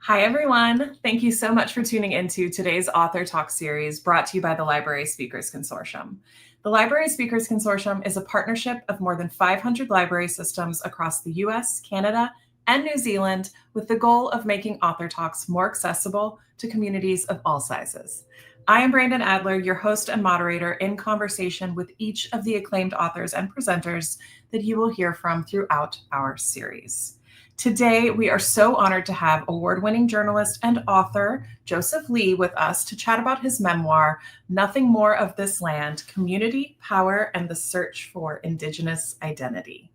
Hi, everyone. Thank you so much for tuning into today's Author Talk series brought to you by the Library Speakers Consortium. The Library Speakers Consortium is a partnership of more than 500 library systems across the US, Canada, and New Zealand with the goal of making Author Talks more accessible to communities of all sizes. I am Brandon Adler, your host and moderator in conversation with each of the acclaimed authors and presenters that you will hear from throughout our series. Today, we are so honored to have award-winning journalist and author Joseph Lee with us to chat about his memoir, Nothing More of This Land: Community, Power, and the Search for Indigenous Identity.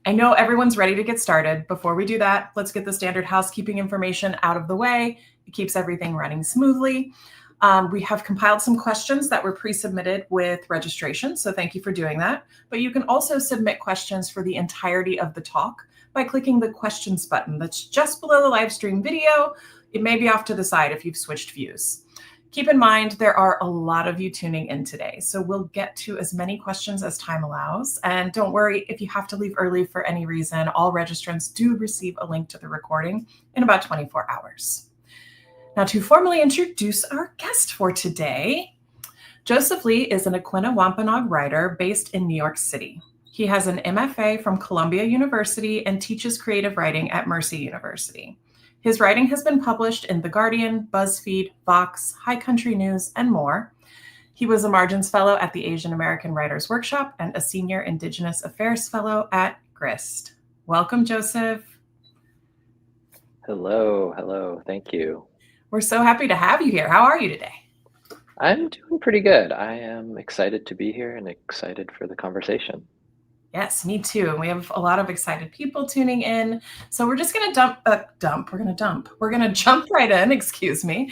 I know everyone's ready to get started. Before we do that, let's get the standard housekeeping information out of the way. It keeps everything running smoothly. We have compiled some questions that were pre-submitted with registration, so thank you for doing that. But you can also submit questions for the entirety of the talk by clicking the questions button that's just below the live stream video. It may be off to the side if you've switched views. Keep in mind, there are a lot of you tuning in today, so we'll get to as many questions as time allows. And don't worry if you have to leave early for any reason, all registrants do receive a link to the recording in about 24 hours. Now, to formally introduce our guest for today, Joseph Lee is an Aquinnah Wampanoag writer based in New York City. He has an MFA from Columbia University and teaches creative writing at Mercy University. His writing has been published in The Guardian, BuzzFeed, Vox, High Country News, and more. He was a Margins Fellow at the Asian American Writers Workshop and a Senior Indigenous Affairs Fellow at GRIST. Welcome, Joseph. Hello. Thank you. We're so happy to have you here. How are you today? I'm doing pretty good. I am excited to be here and excited for the conversation. Yes, me too. And we have a lot of excited people tuning in. So we're just going to We're going to jump right in, excuse me.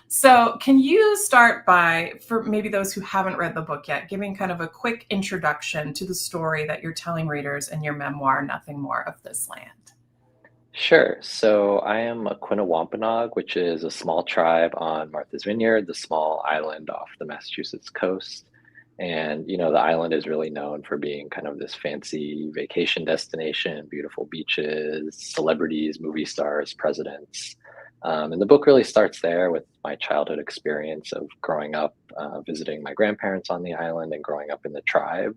So can you start by, for maybe those who haven't read the book yet, giving kind of a quick introduction to the story that you're telling readers in your memoir, Nothing More of This Land? Sure. So I am Aquinnah Wampanoag, which is a small tribe on Martha's Vineyard, the small island off the Massachusetts coast. And, the island is really known for being kind of this fancy vacation destination, beautiful beaches, celebrities, movie stars, presidents. And the book really starts there with my childhood experience of growing up, visiting my grandparents on the island and growing up in the tribe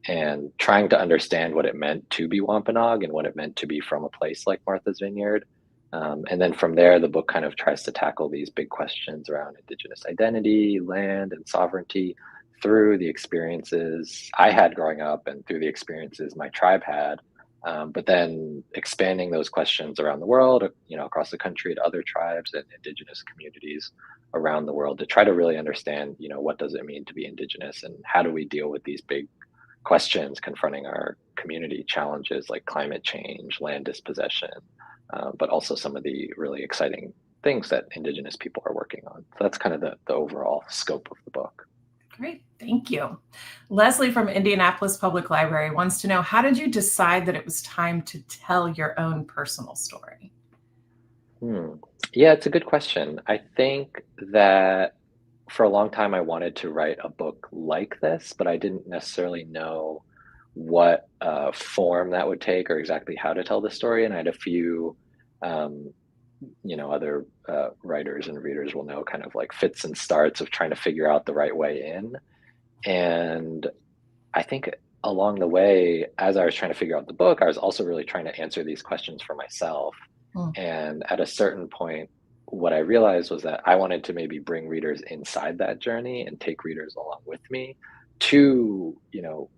and trying to understand what it meant to be Wampanoag and what it meant to be from a place like Martha's Vineyard. And then from there, the book kind of tries to tackle these big questions around Indigenous identity, land, and sovereignty through the experiences I had growing up and through the experiences my tribe had. But then expanding those questions around the world, across the country to other tribes and Indigenous communities around the world to try to really understand, what does it mean to be Indigenous and how do we deal with these big questions confronting our community challenges like climate change, land dispossession, but also some of the really exciting things that Indigenous people are working on. So that's kind of the overall scope of the book. Great, thank you. Leslie from Indianapolis Public Library wants to know, how did you decide that it was time to tell your own personal story? Yeah, it's a good question. I think that for a long time I wanted to write a book like this, but I didn't necessarily know what form that would take or exactly how to tell the story. And I had a few, um, other writers and readers will know kind of like fits and starts of trying to figure out the right way in. And I think along the way, as I was trying to figure out the book, I was also really trying to answer these questions for myself. Mm. And at a certain point, what I realized was that I wanted to maybe bring readers inside that journey and take readers along with me to,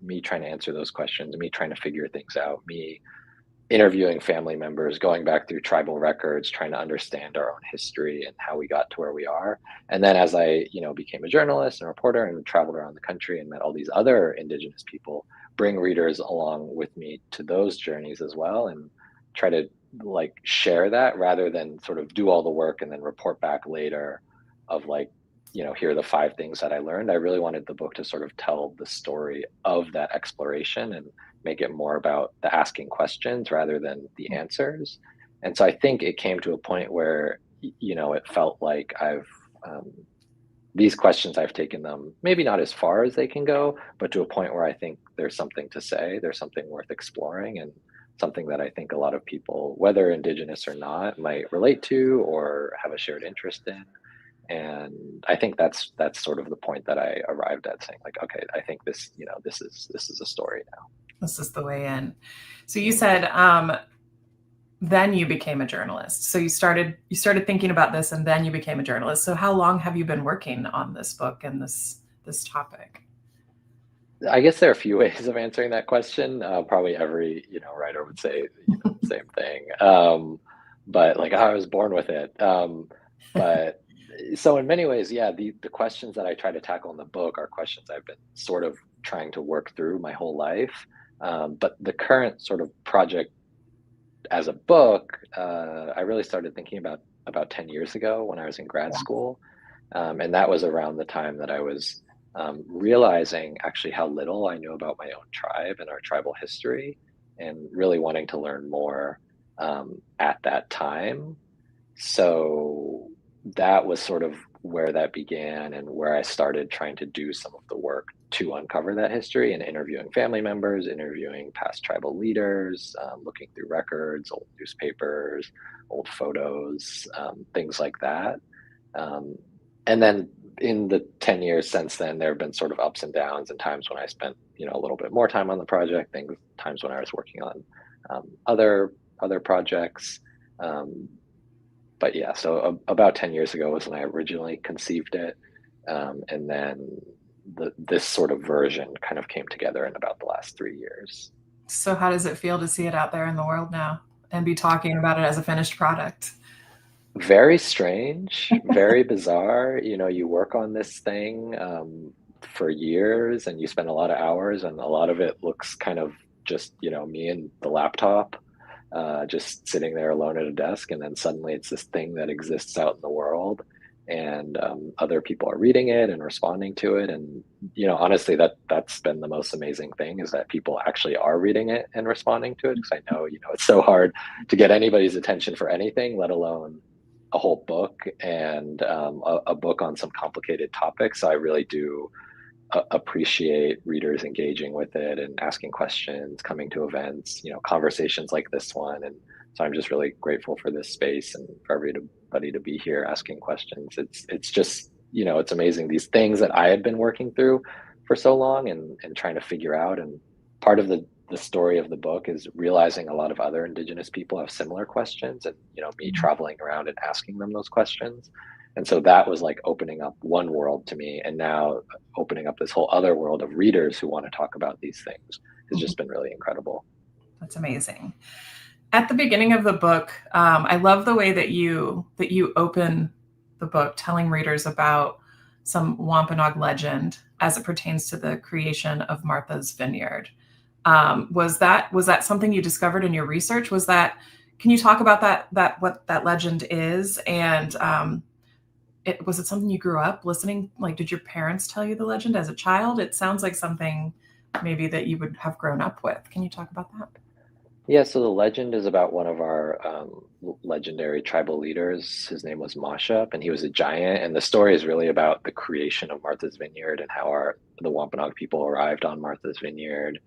me trying to answer those questions, me trying to figure things out, me interviewing family members, going back through tribal records, trying to understand our own history and how we got to where we are. And then as I, became a journalist and reporter and traveled around the country and met all these other Indigenous people, bring readers along with me to those journeys as well and try to like share that rather than sort of do all the work and then report back later of like, here are the 5 things that I learned. I really wanted the book to sort of tell the story of that exploration and make it more about the asking questions rather than the answers. And so I think it came to a point where, it felt like these questions, I've taken them maybe not as far as they can go, but to a point where I think there's something to say, there's something worth exploring. And something that I think a lot of people, whether Indigenous or not, might relate to or have a shared interest in. And I think that's sort of the point that I arrived at, saying like, okay, I think this, this is a story This is the way in. So you now. said then you became a journalist. So you started thinking about this, and then you became a journalist. So how long have you been working on this book and this topic? I guess there are a few ways of answering that question. Probably every, writer would say, the same thing. But like I was born with it. But so in many ways, yeah, the questions that I try to tackle in the book are questions I've been sort of trying to work through my whole life. But the current sort of project as a book, I really started thinking about 10 years ago when I was in grad school. And that was around the time that I was realizing actually how little I knew about my own tribe and our tribal history, and really wanting to learn more at that time. So that was sort of where that began and where I started trying to do some of the work to uncover that history and interviewing family members, interviewing past tribal leaders, looking through records, old newspapers, old photos, things like that. Um, and then in the 10 years since then, there have been sort of ups and downs, and times when I spent, a little bit more time on the project, times when I was working on other projects. Um, but yeah, so about 10 years ago was when I originally conceived it. And then this sort of version kind of came together in about the last 3 years. So how does it feel to see it out there in the world now and be talking about it as a finished product? Very strange, very bizarre. You work on this thing for years, and you spend a lot of hours, and a lot of it looks kind of just, me and the laptop, just sitting there alone at a desk. And then suddenly it's this thing that exists out in the world, and other people are reading it and responding to it. And, honestly, that's been the most amazing thing, is that people actually are reading it and responding to it. Because I know, it's so hard to get anybody's attention for anything, let alone a whole book, and a book on some complicated topics. So I really do appreciate readers engaging with it and asking questions, coming to events, conversations like this one. And so I'm just really grateful for this space and for everybody to be here asking questions. It's just, it's amazing, these things that I had been working through for so long, and trying to figure out. And part of the story of the book is realizing a lot of other Indigenous people have similar questions, and me traveling around and asking them those questions. And so that was like opening up one world to me, and now opening up this whole other world of readers who want to talk about these things has just been really incredible. That's amazing. At the beginning of the book, I love the way that you open the book telling readers about some Wampanoag legend as it pertains to the creation of Martha's Vineyard. Was that something you discovered in your research? Can you talk about that what that legend is, and was it something you grew up listening? Like, did your parents tell you the legend as a child? It sounds like something maybe that you would have grown up with. Can you talk about that? Yeah, so the legend is about one of our legendary tribal leaders. His name was Mashup, and he was a giant. And the story is really about the creation of Martha's Vineyard, and how the Wampanoag people arrived on Martha's Vineyard,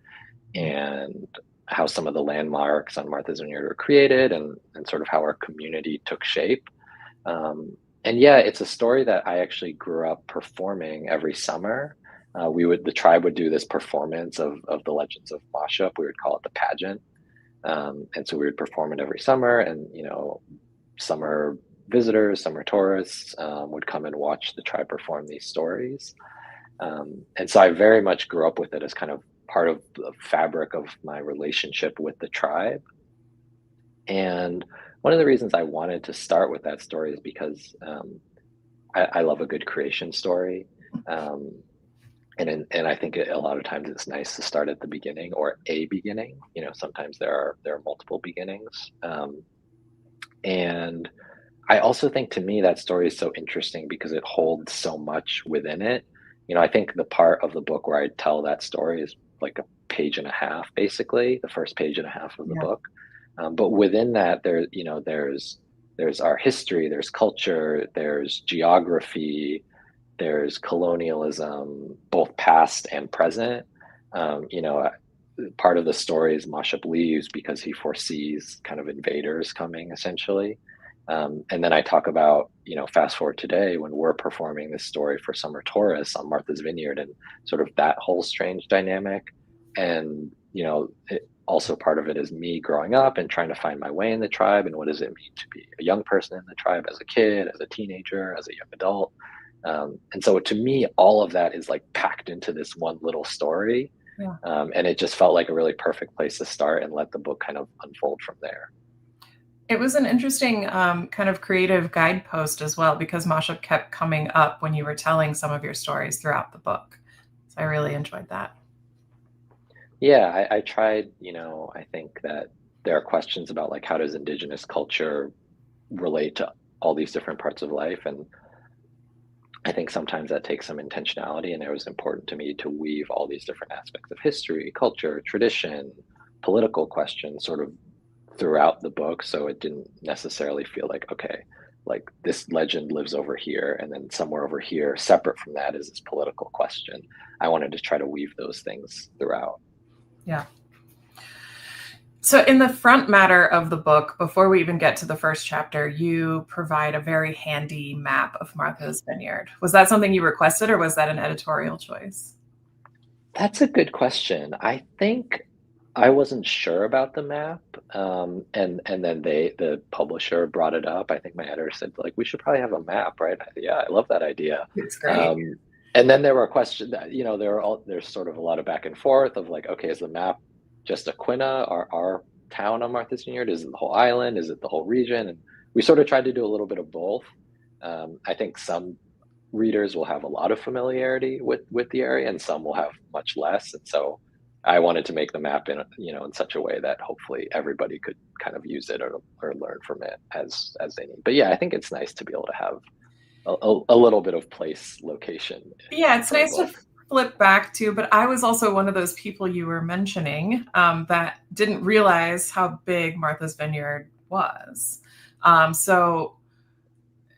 and how some of the landmarks on Martha's Vineyard were created, and sort of how our community took shape. And yeah, it's a story that I actually grew up performing every summer. The tribe would do this performance of the legends of Mashup. We would call it the pageant. And so we would perform it every summer, and summer visitors, summer tourists would come and watch the tribe perform these stories. And so I very much grew up with it as kind of part of the fabric of my relationship with the tribe. And one of the reasons I wanted to start with that story is because I love a good creation story. Um, and I think a lot of times it's nice to start at the beginning, or a beginning. Sometimes there are multiple beginnings. And I also think, to me, that story is so interesting because it holds so much within it. I think the part of the book where I tell that story is like a page and a half, basically, the first page and a half of the Yeah. book. But within that, there's our history, there's culture, there's geography, there's colonialism, both past and present. part of the story is Mashab leaves because he foresees kind of invaders coming, essentially. And then I talk about, fast forward today when we're performing this story for summer tourists on Martha's Vineyard and sort of that whole strange dynamic. And, also part of it is me growing up and trying to find my way in the tribe and what does it mean to be a young person in the tribe as a kid, as a teenager, as a young adult. And so to me, all of that is like packed into this one little story. Yeah. And it just felt like a really perfect place to start and let the book kind of unfold from there. It was an interesting kind of creative guidepost as well, because Masha kept coming up when you were telling some of your stories throughout the book. So I really enjoyed that. Yeah, I tried, I think that there are questions about like how does Indigenous culture relate to all these different parts of life. And I think sometimes that takes some intentionality, and it was important to me to weave all these different aspects of history, culture, tradition, political questions sort of throughout the book. So it didn't necessarily feel like, okay, like this legend lives over here, and then somewhere over here, separate from that, is this political question. I wanted to try to weave those things throughout. Yeah. So in the front matter of the book, before we even get to the first chapter, you provide a very handy map of Martha's Vineyard. Was that something you requested, or was that an editorial choice? That's a good question. I think I wasn't sure about the map, and then the publisher brought it up. I think my editor said like we should probably have a map, right? I said, yeah, I love that idea. It's great. And then there were questions that there's sort of a lot of back and forth of like, okay, is the map just Aquinnah, our town on Martha's Vineyard? Is it the whole island? Is it the whole region? And we sort of tried to do a little bit of both. I think some readers will have a lot of familiarity with the area, and some will have much less. And so I wanted to make the map in such a way that hopefully everybody could kind of use it or learn from it as they need. But yeah, I think it's nice to be able to have a little bit of place location. Yeah, it's nice to flip back to, but I was also one of those people you were mentioning that didn't realize how big Martha's Vineyard was. So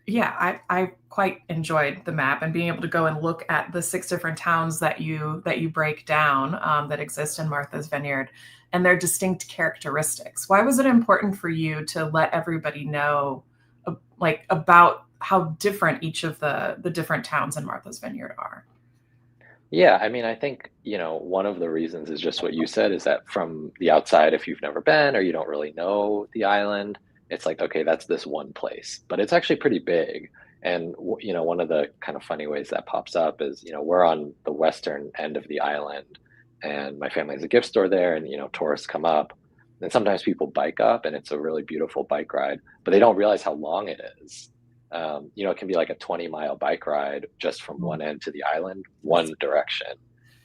yeah, I quite enjoyed the map and being able to go and look at the 6 different towns that you break down that exist in Martha's Vineyard and their distinct characteristics. Why was it important for you to let everybody know about how different each of the different towns in Martha's Vineyard are? Yeah, I mean, I think, one of the reasons is just what you said, is that from the outside, if you've never been or you don't really know the island, it's like, okay, that's this one place, but it's actually pretty big. And, one of the kind of funny ways that pops up is, we're on the western end of the island and my family has a gift store there, and, tourists come up and sometimes people bike up and it's a really beautiful bike ride, but they don't realize how long it is. It can be like a 20-mile bike ride just from one end to the island, one direction.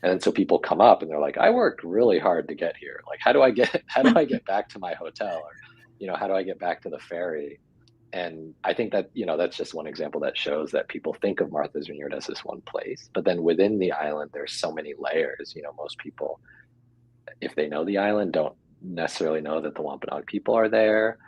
And then so people come up and they're like, I worked really hard to get here. Like, how do I get back to my hotel? Or, how do I get back to the ferry? And I think that, that's just one example that shows that people think of Martha's Vineyard as this one place. But then within the island, there's so many layers. Most people, if they know the island, don't necessarily know that the Wampanoag people are there.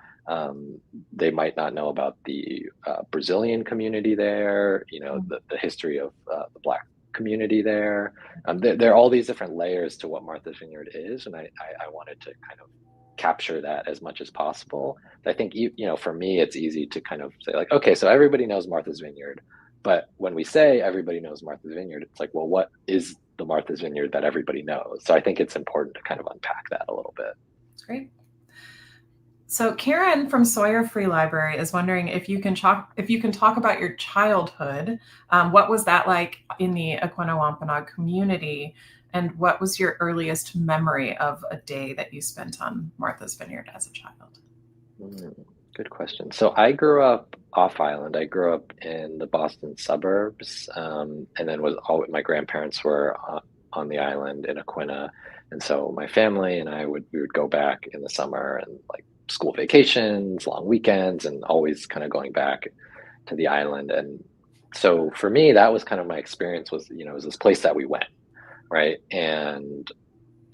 They might not know about the Brazilian community there, the history of the Black community there. There are all these different layers to what Martha's Vineyard is, and I wanted to kind of capture that as much as possible. I think, for me, it's easy to kind of say like, okay, so everybody knows Martha's Vineyard, but when we say everybody knows Martha's Vineyard, it's like, well, what is the Martha's Vineyard that everybody knows? So I think it's important to kind of unpack that a little bit. That's great. So Karen from Sawyer Free Library is wondering if you can talk about your childhood. What was that like in the Aquinnah Wampanoag community, and what was your earliest memory of a day that you spent on Martha's Vineyard as a child? Good question. So I grew up off island. I grew up in the Boston suburbs, and then my grandparents were on the island in Aquinnah, and so my family and we would go back in the summer and like school vacations, long weekends, and always kind of going back to the island. And so for me, that was kind of my experience was, it was this place that we went, right? And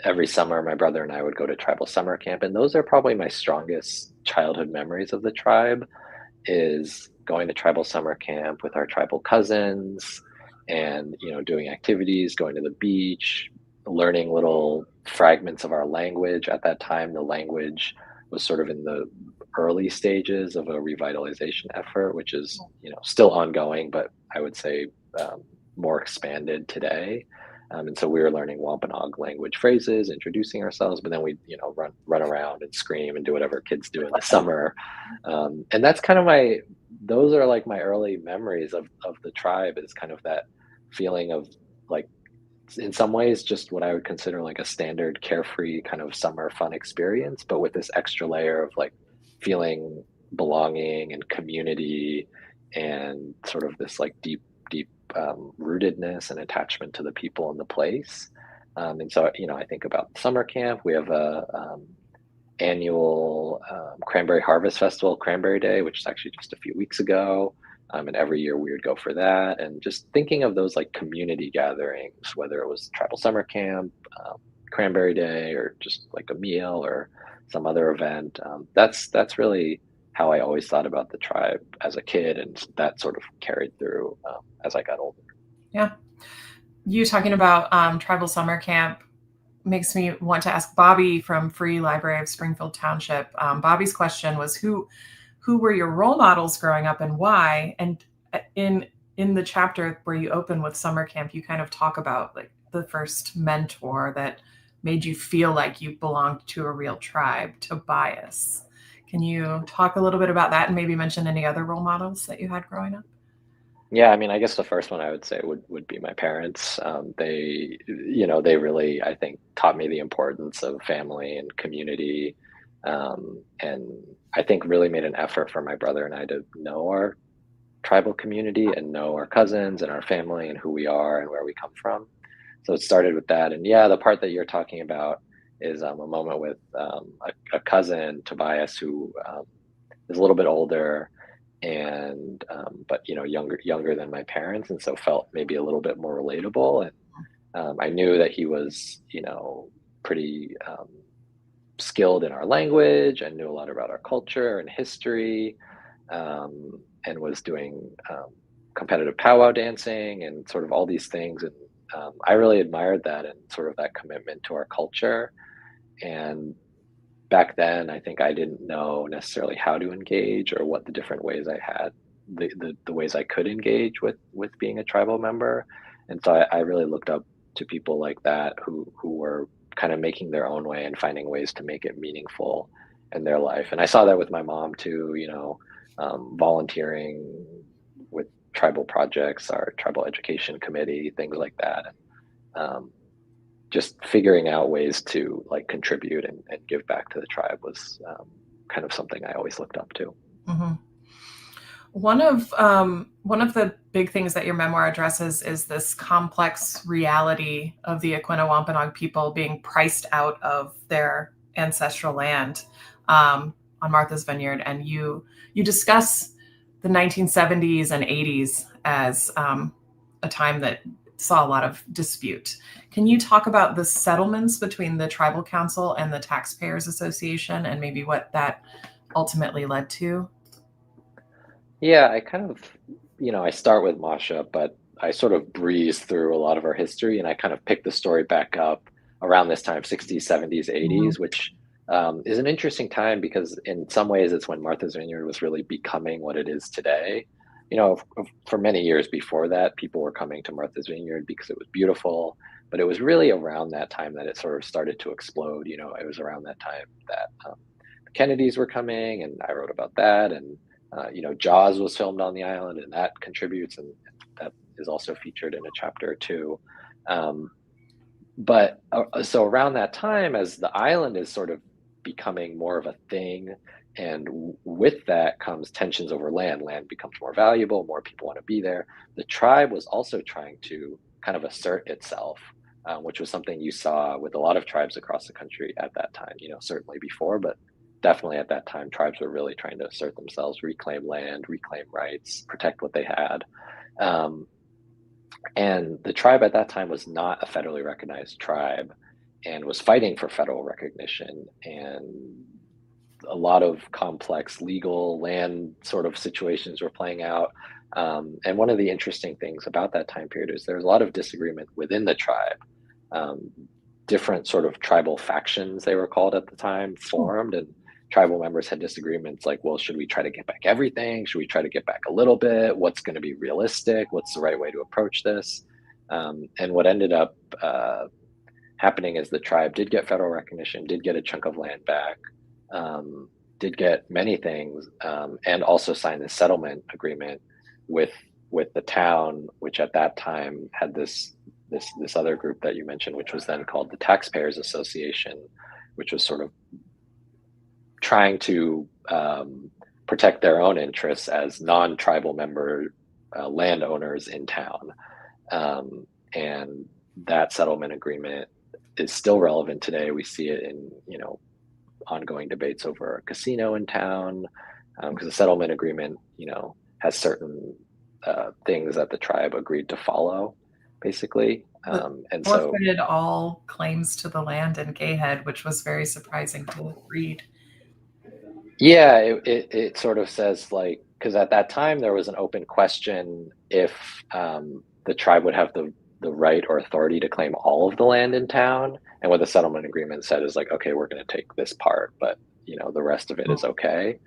every summer, my brother and I would go to tribal summer camp. And those are probably my strongest childhood memories of the tribe, is going to tribal summer camp with our tribal cousins and, doing activities, going to the beach, learning little fragments of our language. At that time, the language was sort of in the early stages of a revitalization effort, which is, still ongoing, but I would say more expanded today. And so we were learning Wampanoag language phrases, introducing ourselves, but then we, run around and scream and do whatever kids do in the summer. And that's kind of those are like my early memories of the tribe, is kind of that feeling of like, in some ways, just what I would consider like a standard carefree kind of summer fun experience, but with this extra layer of like feeling belonging and community and sort of this like deep rootedness and attachment to the people and the place. And so, I think about summer camp. We have a annual cranberry harvest festival, Cranberry Day, which is actually just a few weeks ago. And every year we would go for that. And just thinking of those like community gatherings, whether it was tribal summer camp, Cranberry Day, or just like a meal or some other event. That's really how I always thought about the tribe as a kid, and that sort of carried through as I got older. Yeah. You talking about tribal summer camp makes me want to ask Bobby from Free Library of Springfield Township. Bobby's question was who were your role models growing up and why? And in the chapter where you open with summer camp, you kind of talk about like the first mentor that made you feel like you belonged to a real tribe, Tobias. Can you talk a little bit about that and maybe mention any other role models that you had growing up? Yeah, I mean, I guess the first one I would say would be my parents. They really, I think, taught me the importance of family and community, and I think really made an effort for my brother and I to know our tribal community and know our cousins and our family and who we are and where we come from. So it started with that, and yeah, the part that you're talking about is a moment with a cousin, Tobias, who is a little bit older and but younger than my parents, and so felt maybe a little bit more relatable. And I knew that he was pretty skilled in our language and knew a lot about our culture and history, and was doing competitive powwow dancing and sort of all these things. And I really admired that and sort of that commitment to our culture. And back then, I think I didn't know necessarily how to engage or what the different ways I had, the ways I could engage with being a tribal member. And so I really looked up to people like that who were kind of making their own way and finding ways to make it meaningful in their life. And I saw that with my mom too, volunteering with tribal projects, our tribal education committee, things like that. And just figuring out ways to like contribute and give back to the tribe was kind of something I always looked up to. Mm-hmm. One of the big things that your memoir addresses is this complex reality of the Aquinnah Wampanoag people being priced out of their ancestral land on Martha's Vineyard, and you discuss the 1970s and 80s as a time that saw a lot of dispute. Can you talk about the settlements between the Tribal Council and the Taxpayers Association and maybe what that ultimately led to? Yeah, I kind of, I start with Masha, but I sort of breeze through a lot of our history, and I kind of pick the story back up around this time, 60s, 70s, Mhm. 80s, which is an interesting time because in some ways it's when Martha's Vineyard was really becoming what it is today. For many years before that, people were coming to Martha's Vineyard because it was beautiful, but it was really around that time that it sort of started to explode. It was around that time that the Kennedys were coming, and I wrote about that. And Jaws was filmed on the island, and that contributes, and that is also featured in a chapter or two. Um, but so around that time, as the island is sort of becoming more of a thing, and with that comes tensions over land. Land becomes more valuable, more people want to be there. The tribe was also trying to kind of assert itself, which was something you saw with a lot of tribes across the country at that time. Certainly before, but definitely at that time, tribes were really trying to assert themselves, reclaim land, reclaim rights, protect what they had. Um, and the tribe at that time was not a federally recognized tribe and was fighting for federal recognition. And a lot of complex legal land sort of situations were playing out. And one of the interesting things about that time period is there was a lot of disagreement within the tribe. Um, different sort of tribal factions, they were called at the time, formed, and tribal members had disagreements like, well, should we try to get back everything? Should we try to get back a little bit? What's going to be realistic? What's the right way to approach this? And what ended up happening is the tribe did get federal recognition, did get a chunk of land back, did get many things, and also signed this settlement agreement with the town, which at that time had this other group that you mentioned, which was then called the Taxpayers Association, which was sort of trying to protect their own interests as non-tribal member landowners in town. And that settlement agreement is still relevant today. We see it in, ongoing debates over a casino in town, because the settlement agreement, has certain things that the tribe agreed to follow, basically. And so forfeited all claims to the land in Gayhead, which was very surprising to read. yeah, it sort of says like, because at that time there was an open question if the tribe would have the right or authority to claim all of the land in town. And what the settlement agreement said is like, okay, we're going to take this part, but the rest of it is okay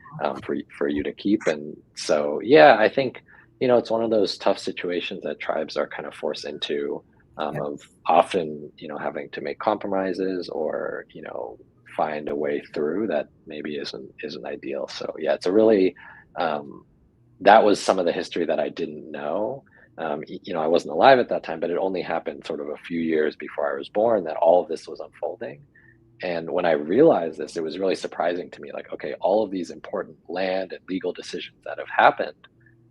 for you to keep. And so, yeah, I think, it's one of those tough situations that tribes are kind of forced into, of often, having to make compromises or, find a way through that maybe isn't ideal. So yeah, it's a really, that was some of the history that I didn't know. I wasn't alive at that time, but it only happened sort of a few years before I was born that all of this was unfolding. And when I realized this, it was really surprising to me, like, okay, all of these important land and legal decisions that have happened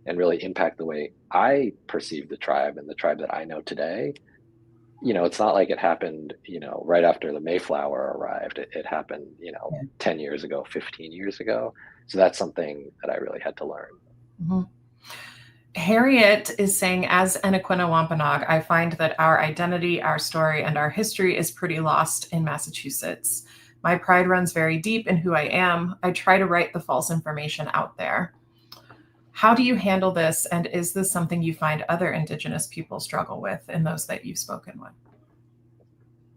and really impact the way I perceive the tribe and the tribe that I know today. It's not like it happened, right after the Mayflower arrived. It happened, 10 years ago, 15 years ago. So that's something that I really had to learn. Mm-hmm. Harriet is saying, as an Aquinnah Wampanoag, I find that our identity, our story, and our history is pretty lost in Massachusetts. My pride runs very deep in who I am. I try to write the false information out there. How do you handle this? And is this something you find other Indigenous people struggle with in those that you've spoken with?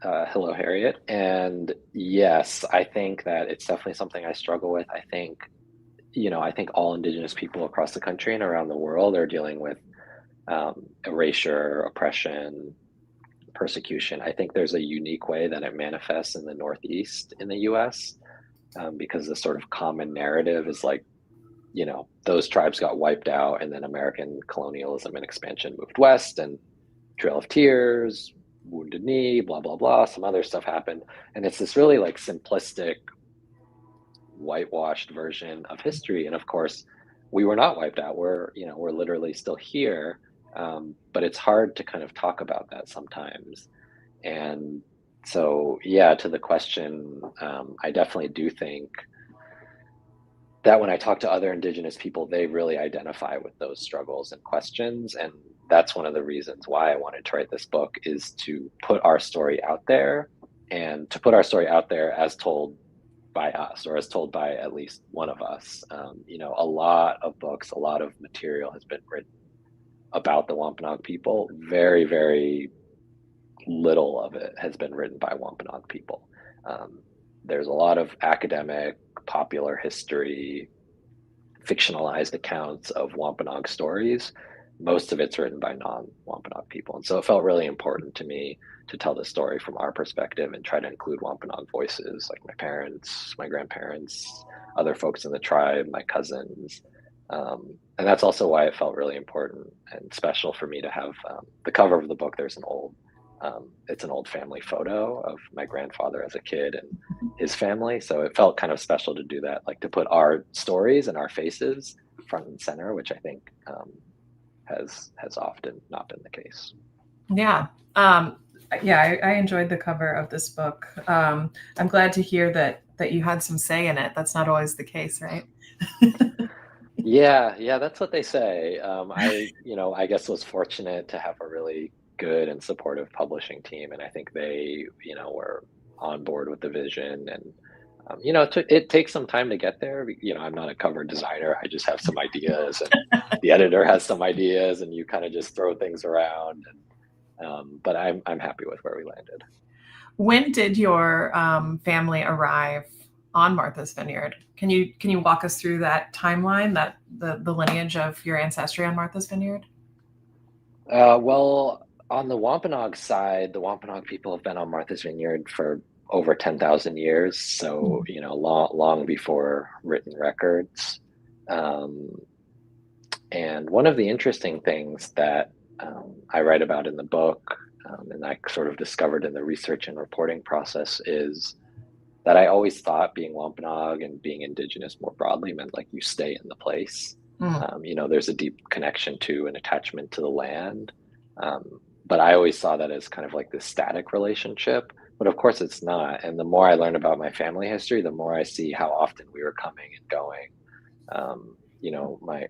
Hello, Harriet. And yes, I think that it's definitely something I struggle with. I think all Indigenous people across the country and around the world are dealing with erasure, oppression, persecution. I think there's a unique way that it manifests in the Northeast in the US, because the sort of common narrative is like, those tribes got wiped out and then American colonialism and expansion moved west, and Trail of Tears, Wounded Knee, blah, blah, blah, some other stuff happened. And it's this really like simplistic, whitewashed version of history. And of course, we were not wiped out. We're literally still here. But it's hard to kind of talk about that sometimes. And so, yeah, to the question, I definitely do think that when I talk to other Indigenous people, they really identify with those struggles and questions. And that's one of the reasons why I wanted to write this book, is to put our story out there, and to put our story out there as told by us, or as told by at least one of us. A lot of books, a lot of material has been written about the Wampanoag people. Very, very little of it has been written by Wampanoag people. There's a lot of academic, popular history, fictionalized accounts of Wampanoag stories. Most of it's written by non-Wampanoag people. And so it felt really important to me to tell the story from our perspective and try to include Wampanoag voices, like my parents, my grandparents, other folks in the tribe, my cousins. And that's also why it felt really important and special for me to have the cover of the book. There's it's an old family photo of my grandfather as a kid and his family. So it felt kind of special to do that, like to put our stories and our faces front and center, which I think has often not been the case. Yeah. I enjoyed the cover of this book. I'm glad to hear that you had some say in it. That's not always the case, right? Yeah, that's what they say. I guess was fortunate to have a really good and supportive publishing team, and I think they, were on board with the vision. And it takes some time to get there. I'm not a cover designer. I just have some ideas, and the editor has some ideas, and you kind of just throw things around. But I'm happy with where we landed. When did your family arrive on Martha's Vineyard? Can you walk us through that timeline, that the lineage of your ancestry on Martha's Vineyard? Well, on the Wampanoag side, the Wampanoag people have been on Martha's Vineyard for over 10,000 years. So, Mhm. long before written records. Um, and one of the interesting things that I write about in the book, and I sort of discovered in the research and reporting process, is that I always thought being Wampanoag and being Indigenous more broadly meant like you stay in the place. Mm. There's a deep connection to an attachment to the land. But I always saw that as kind of like this static relationship. But of course, it's not. And the more I learn about my family history, the more I see how often we were coming and going.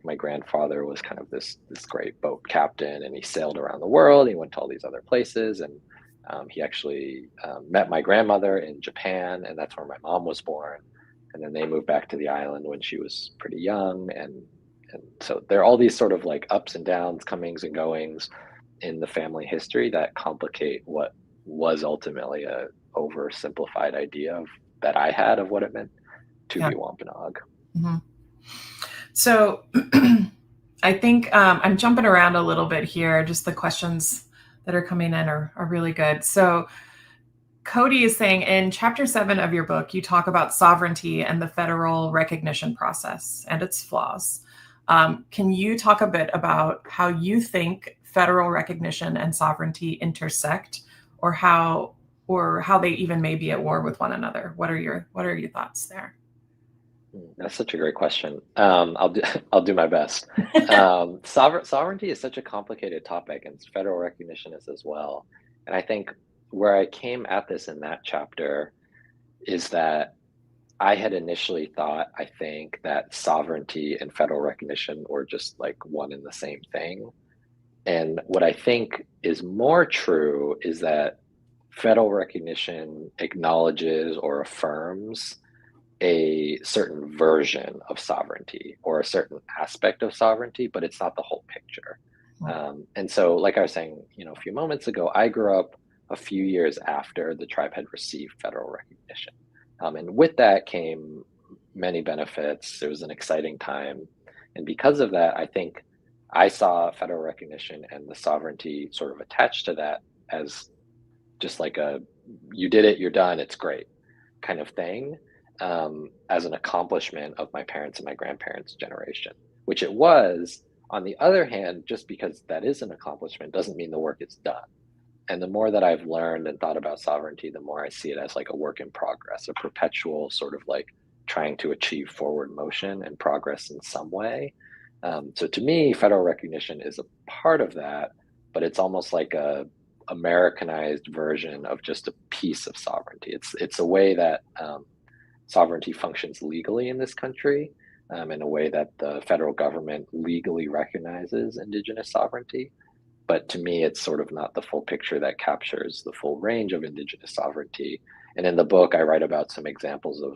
My grandfather was kind of this great boat captain, and he sailed around the world. He went to all these other places, and he actually met my grandmother in Japan, and that's where my mom was born. And then they moved back to the island when she was pretty young, and so there are all these sort of like ups and downs, comings and goings in the family history that complicate what was ultimately a oversimplified idea that I had of what it meant to Yeah. be Wampanoag. Mhm. So I think I'm jumping around a little bit here. Just the questions that are coming in are really good. So Cody is saying in chapter 7 of your book, you talk about sovereignty and the federal recognition process and its flaws. Can you talk a bit about how you think federal recognition and sovereignty intersect, or how they even may be at war with one another? What are your thoughts there? That's such a great question. I'll do my best. Sovereignty is such a complicated topic, and federal recognition is as well. And I think where I came at this in that chapter is that I had initially thought, I think, that sovereignty and federal recognition were just like one and the same thing. And what I think is more true is that federal recognition acknowledges or affirms a certain version of sovereignty or a certain aspect of sovereignty, but it's not the whole picture. And so, like I was saying, a few moments ago, I grew up a few years after the tribe had received federal recognition. And with that came many benefits. It was an exciting time. And because of that, I think I saw federal recognition and the sovereignty sort of attached to that as just like you did it, you're done, it's great kind of thing, as an accomplishment of my parents and my grandparents' generation, which it was. On the other hand, just because that is an accomplishment doesn't mean the work is done. And the more that I've learned and thought about sovereignty, the more I see it as like a work in progress, a perpetual sort of like trying to achieve forward motion and progress in some way. So to me, federal recognition is a part of that, but it's almost like a Americanized version of just a piece of sovereignty. It's a way that sovereignty functions legally in this country, in a way that the federal government legally recognizes Indigenous sovereignty. But to me, it's sort of not the full picture that captures the full range of Indigenous sovereignty. And in the book, I write about some examples of,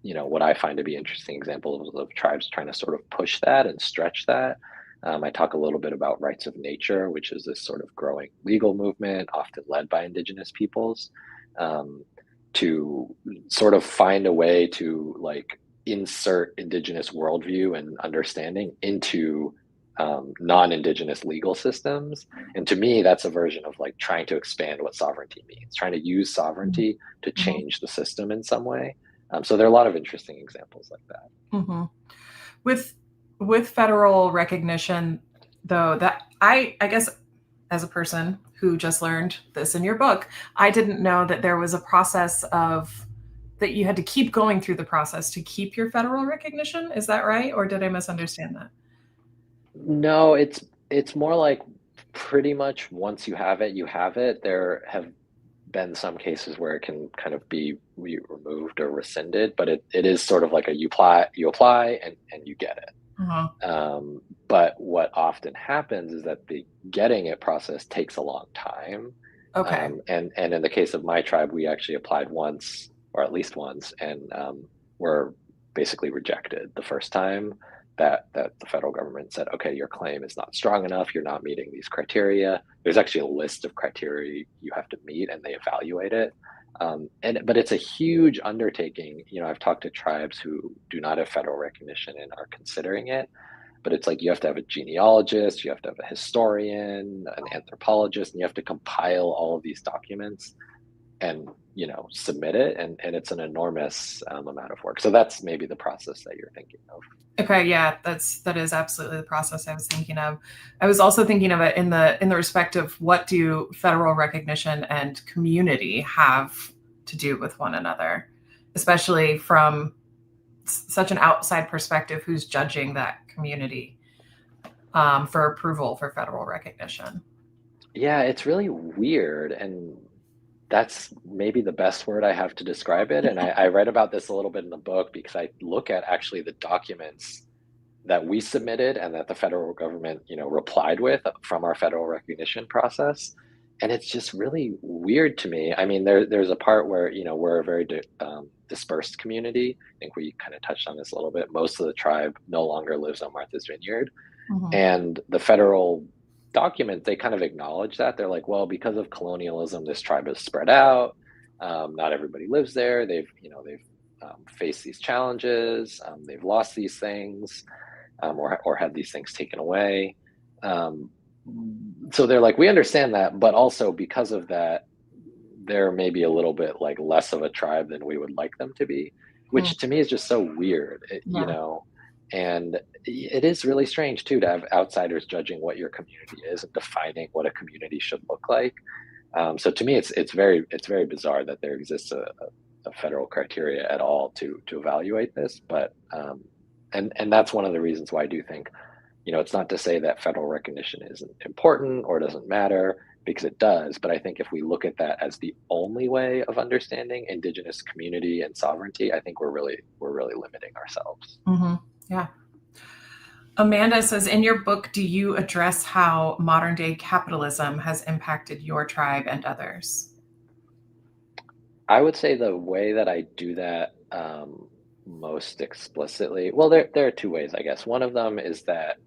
what I find to be interesting examples of tribes trying to sort of push that and stretch that. I talk a little bit about rights of nature, which is this sort of growing legal movement, often led by Indigenous peoples, um, to sort of find a way to like insert Indigenous worldview and understanding into non-Indigenous legal systems. And to me, that's a version of like trying to expand what sovereignty means, trying to use sovereignty to Mhm. change the system in some way. So there are a lot of interesting examples like that. Mhm. With federal recognition, though, that I guess as a person who just learned this in your book, I didn't know that there was a process of that you had to keep going through the process to keep your federal recognition. Is that right? Or did I misunderstand that? No, it's more like pretty much once you have it, you have it. There have been some cases where it can kind of be removed or rescinded, but it is sort of like you apply and you get it. Uh-huh. But what often happens is that the getting it process takes a long time. Okay. And in the case of my tribe, we actually applied once, or at least once, and were basically rejected the first time that the federal government said, okay, your claim is not strong enough, you're not meeting these criteria. There's actually a list of criteria you have to meet, and they evaluate it. But it's a huge undertaking. I've talked to tribes who do not have federal recognition and are considering it, but it's like you have to have a genealogist, you have to have a historian, an anthropologist, and you have to compile all of these documents and submit it, and it's an enormous amount of work. So that's maybe the process that you're thinking of. Okay, yeah, that is absolutely the process I was thinking of. I was also thinking of it in the respect of, what do federal recognition and community have to do with one another, especially from such an outside perspective, who's judging that community for approval for federal recognition? Yeah, it's really weird, and that's maybe the best word I have to describe it. And I read about this a little bit in the book, because I look at actually the documents that we submitted and that the federal government, replied with from our federal recognition process. And it's just really weird to me. I mean, there's a part where, we're a very dispersed community. I think we kind of touched on this a little bit. Most of the tribe no longer lives on Martha's Vineyard. Mm-hmm. And the federal document, they kind of acknowledge that. They're like, well, because of colonialism, this tribe is spread out. Not everybody lives there. They've faced these challenges. They've lost these things, or had these things taken away. So they're like, we understand that, but also because of that, they're maybe a little bit like less of a tribe than we would like them to be, which to me is just so weird, and it is really strange too, to have outsiders judging what your community is and defining what a community should look like. So to me, it's very bizarre that there exists a federal criteria at all to evaluate this. But and that's one of the reasons why I do think, it's not to say that federal recognition isn't important or doesn't matter, because it does. But I think if we look at that as the only way of understanding Indigenous community and sovereignty, I think we're really limiting ourselves. Mm-hmm. Yeah. Amanda says, in your book, do you address how modern day capitalism has impacted your tribe and others? I would say the way that I do that most explicitly, well, there are two ways, I guess. One of them is that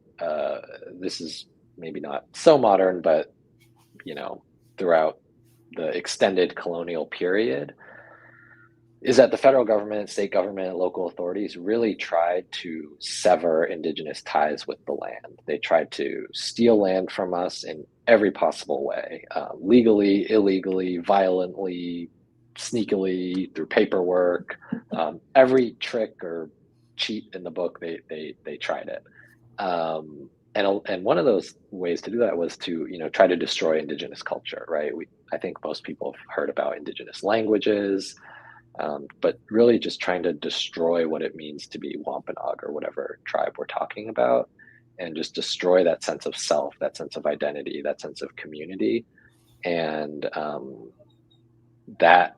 this is maybe not so modern, but throughout the extended colonial period, is that the federal government, state government, and local authorities really tried to sever Indigenous ties with the land. They tried to steal land from us in every possible way, legally, illegally, violently, sneakily, through paperwork. Every trick or cheat in the book, they tried it. And one of those ways to do that was to try to destroy Indigenous culture, right? I think most people have heard about Indigenous languages. But really just trying to destroy what it means to be Wampanoag, or whatever tribe we're talking about, and just destroy that sense of self, that sense of identity, that sense of community. And that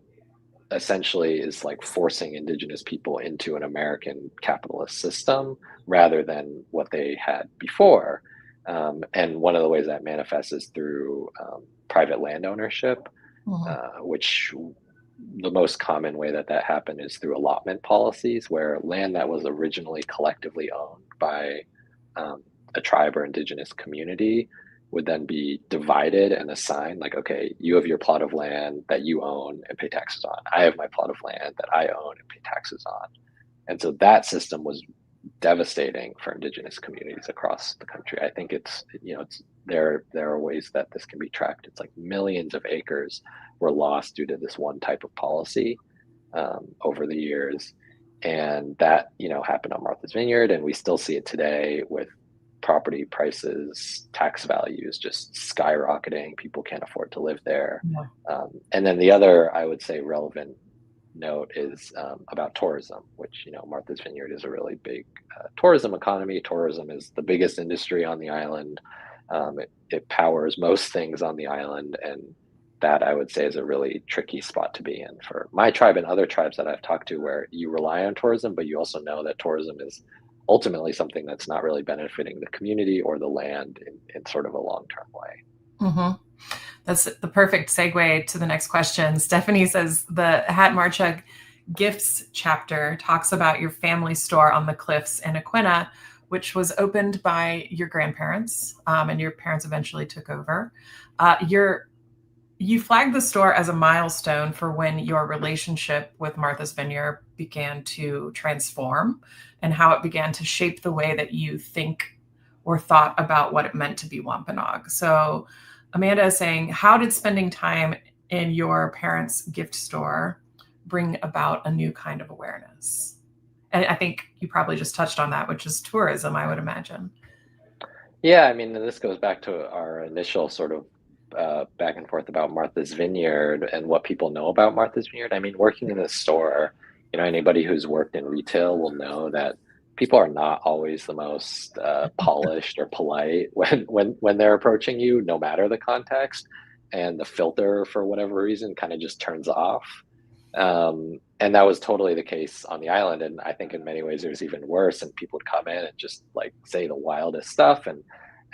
essentially is like forcing Indigenous people into an American capitalist system rather than what they had before. And one of the ways that manifests is through private land ownership, which the most common way that happened is through allotment policies, where land that was originally collectively owned by a tribe or Indigenous community would then be divided and assigned, like, okay, you have your plot of land that you own and pay taxes on. I have my plot of land that I own and pay taxes on. And so that system was devastating for Indigenous communities across the country. I think there are ways that this can be tracked. It's like millions of acres were lost due to this one type of policy over the years. And that, happened on Martha's Vineyard, and we still see it today with property prices, tax values just skyrocketing. People can't afford to live there. And then the other, I would say, relevant note is about tourism, which, Martha's Vineyard is a really big tourism economy. Tourism is the biggest industry on the island. It powers most things on the island, and that, I would say, is a really tricky spot to be in for my tribe and other tribes that I've talked to, where you rely on tourism, but you also know that tourism is ultimately something that's not really benefiting the community or the land in sort of a long-term way. Mm-hmm. That's the perfect segue to the next question. Stephanie says, the Hat Marchug Gifts chapter talks about your family store on the cliffs in Aquinnah, which was opened by your grandparents, and your parents eventually took over. You flagged the store as a milestone for when your relationship with Martha's Vineyard began to transform and how it began to shape the way that you think or thought about what it meant to be Wampanoag. So Amanda is saying, how did spending time in your parents' gift store bring about a new kind of awareness? And I think you probably just touched on that, which is tourism, I would imagine. Yeah, I mean, this goes back to our initial sort of back and forth about Martha's Vineyard and what people know about Martha's Vineyard. I mean, working in the store, anybody who's worked in retail will know that people are not always the most polished or polite when they're approaching you, no matter the context, and the filter for whatever reason kind of just turns off. And that was totally the case on the island. And I think in many ways it was even worse. And people would come in and just like say the wildest stuff and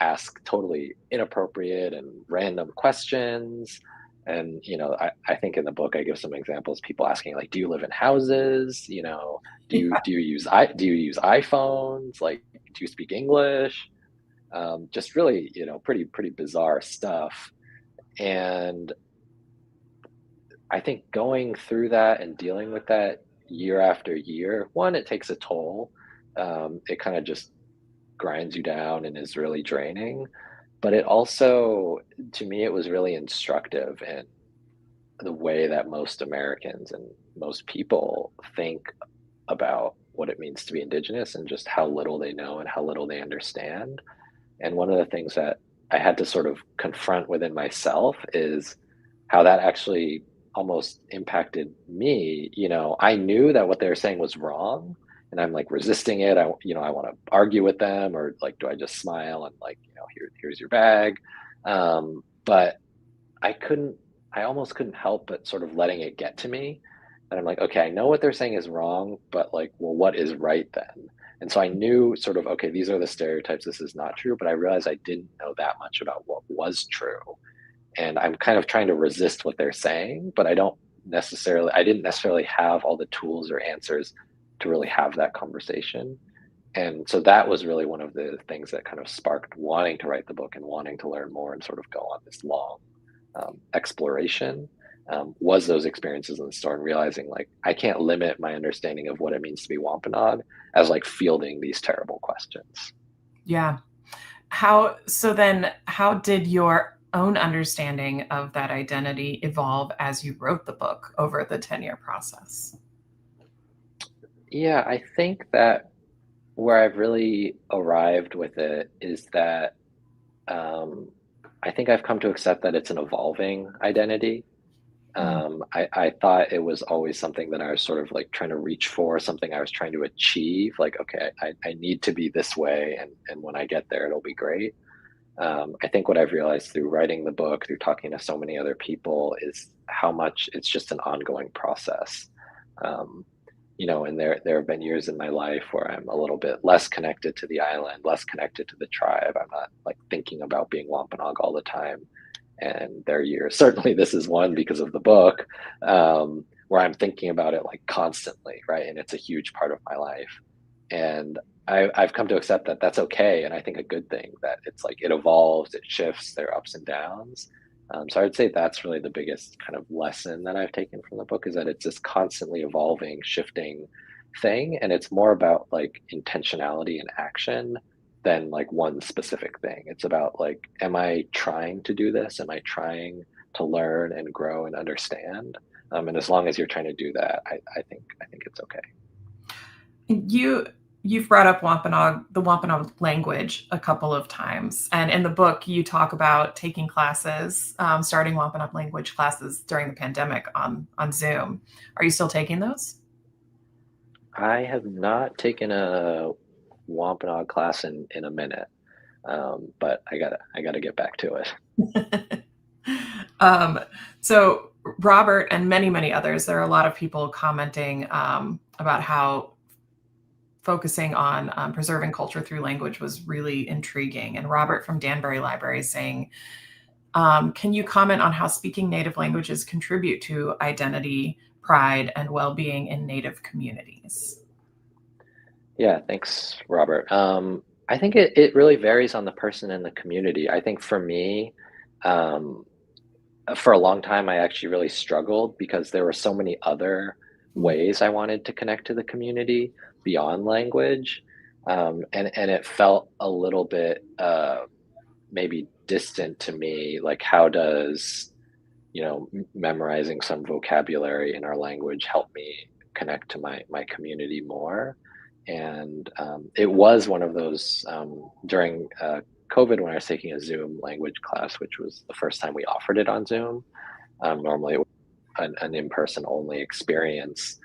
ask totally inappropriate and random questions. And, I think in the book I give some examples, people asking like, do you live in houses? Do you use iPhones? Like, do you speak English? Just really, pretty bizarre stuff. And I think going through that and dealing with that year after year, one, it takes a toll. It kind of just grinds you down and is really draining. But it also, to me, it was really instructive in the way that most Americans and most people think about what it means to be Indigenous and just how little they know and how little they understand. And one of the things that I had to sort of confront within myself is how that actually almost impacted me. I knew that what they were saying was wrong, and I'm like resisting it. I want to argue with them, or like, do I just smile and like, here's your bag? But I couldn't, I almost couldn't help but sort of letting it get to me. And I'm like, okay, I know what they're saying is wrong, but like, well, what is right then? And so I knew sort of, okay, these are the stereotypes. This is not true. But I realized I didn't know that much about what was true. And I'm kind of trying to resist what they're saying, but I didn't necessarily have all the tools or answers to really have that conversation. And so that was really one of the things that kind of sparked wanting to write the book and wanting to learn more and sort of go on this long exploration, was those experiences in the store and realizing like I can't limit my understanding of what it means to be Wampanoag as like fielding these terrible questions. Yeah. So then how did your own understanding of that identity evolve as you wrote the book over the 10-year process? Yeah, I think that where I've really arrived with it is that um, I think I've come to accept that it's an evolving identity. Mm. I thought it was always something that I was sort of like trying to reach for, something I was trying to achieve. Like, okay, I need to be this way, and when I get there, it'll be great. I think what I've realized through writing the book, through talking to so many other people, is how much it's just an ongoing process. Um, and there have been years in my life where I'm a little bit less connected to the island, less connected to the tribe. I'm not like thinking about being Wampanoag all the time. And there are years, certainly this is one because of the book, where I'm thinking about it like constantly, right? And it's a huge part of my life. And I've come to accept that that's okay. And I think a good thing that it's like it evolves, it shifts, there are ups and downs. So I would say that's really the biggest kind of lesson that I've taken from the book is that it's this constantly evolving, shifting thing. And it's more about like intentionality and action than like one specific thing. It's about like, am I trying to do this? Am I trying to learn and grow and understand? And as long as you're trying to do that, I think it's okay. You've brought up the Wampanoag language a couple of times, and in the book you talk about taking classes, starting Wampanoag language classes during the pandemic on Zoom. Are you still taking those? I have not taken a Wampanoag class in a minute, but I gotta get back to it. um, so Robert and many others, there are a lot of people commenting about how focusing on preserving culture through language was really intriguing. And Robert from Danbury Library is saying, can you comment on how speaking native languages contribute to identity, pride, and well-being in Native communities? Yeah, thanks, Robert. I think it really varies on the person and the community. I think for me, um, for a long time, I actually really struggled because there were so many other Mm. ways I wanted to connect to the community beyond language. And it felt a little bit maybe distant to me. Like, how does, memorizing some vocabulary in our language help me connect to my community more? And it was one of those during COVID when I was taking a Zoom language class, which was the first time we offered it on Zoom. Normally, it was an in-person only experience,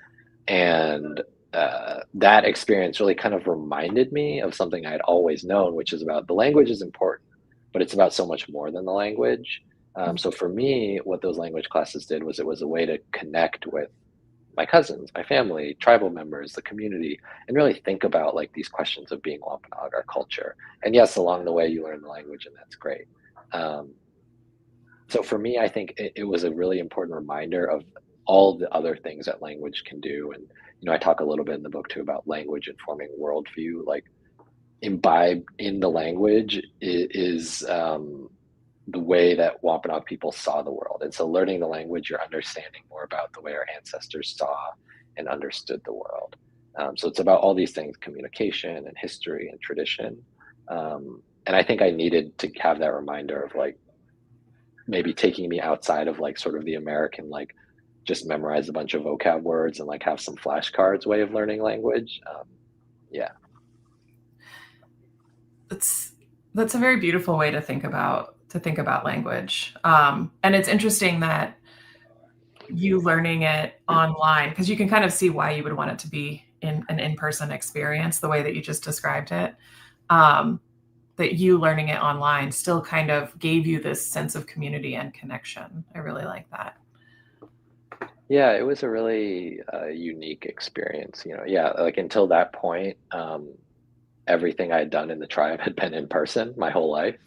and that experience really kind of reminded me of something I'd always known, which is about the language is important, but it's about so much more than the language. So for me, what those language classes did was it was a way to connect with my cousins, my family, tribal members, the community, and really think about like these questions of being Wampanoag, our culture. And yes, along the way you learn the language, and that's great. Um, so for me, I think it was a really important reminder of all the other things that language can do. And I talk a little bit in the book too about language informing worldview. Like imbibed in the language is the way that Wampanoag people saw the world. And so learning the language, you're understanding more about the way our ancestors saw and understood the world. So it's about all these things, communication and history and tradition. And I think I needed to have that reminder of like maybe taking me outside of like sort of the American, like just memorize a bunch of vocab words and like have some flashcards way of learning language. Yeah. That's that's a very beautiful way to think about language. And it's interesting that you learning it online, because you can kind of see why you would want it to be in an in-person experience, the way that you just described it. Um, that you learning it online still kind of gave you this sense of community and connection. I really like that. Yeah, it was a really unique experience. Yeah, like until that point, everything I had done in the tribe had been in person my whole life.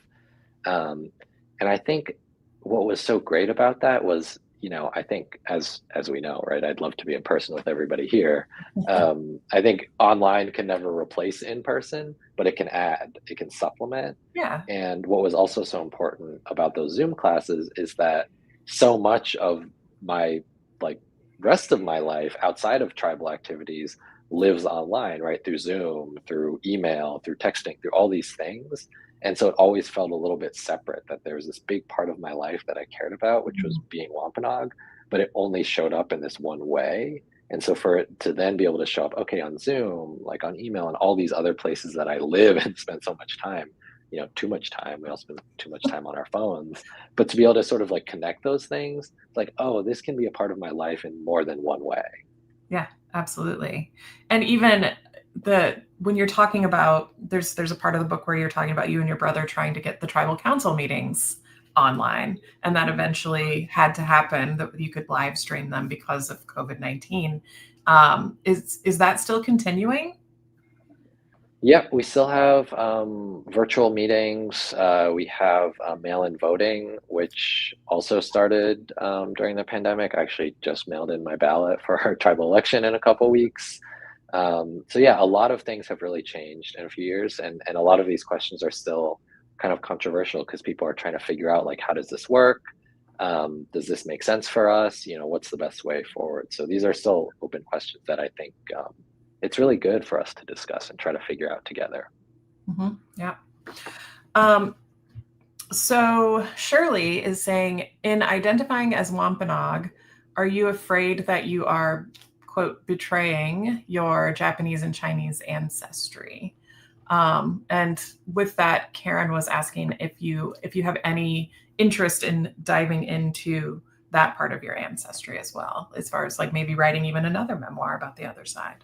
Um, and I think what was so great about that was, I think as we know, right? I'd love to be in person with everybody here. I think online can never replace in person, but it can add, it can supplement. Yeah. And what was also so important about those Zoom classes is that so much of my like rest of my life outside of tribal activities lives online, right? Through Zoom, through email, through texting, through all these things. And so it always felt a little bit separate that there was this big part of my life that I cared about, which was Mhm. being Wampanoag, but it only showed up in this one way. And so for it to then be able to show up, okay, on Zoom, like on email, and all these other places that I live and spend so much time, too much time. We all spend too much time on our phones. But to be able to sort of like connect those things, it's like, oh, this can be a part of my life in more than one way. Yeah, absolutely. And even the when you're talking about there's a part of the book where you're talking about you and your brother trying to get the tribal council meetings online, and that eventually had to happen that you could live stream them because of COVID-19. Is that still continuing? Yep, we still have virtual meetings. We have mail-in voting, which also started during the pandemic. I actually just mailed in my ballot for our tribal election in a couple weeks. So yeah, a lot of things have really changed in a few years, and a lot of these questions are still kind of controversial because people are trying to figure out like how does this work? Does this make sense for us? What's the best way forward? So these are still open questions that I think it's really good for us to discuss and try to figure out together. Yeah. Um, so Shirley is saying, in identifying as Wampanoag, are you afraid that you are, quote, betraying your Japanese and Chinese ancestry? And with that, Karen was asking if you have any interest in diving into that part of your ancestry as well, as far as like maybe writing even another memoir about the other side.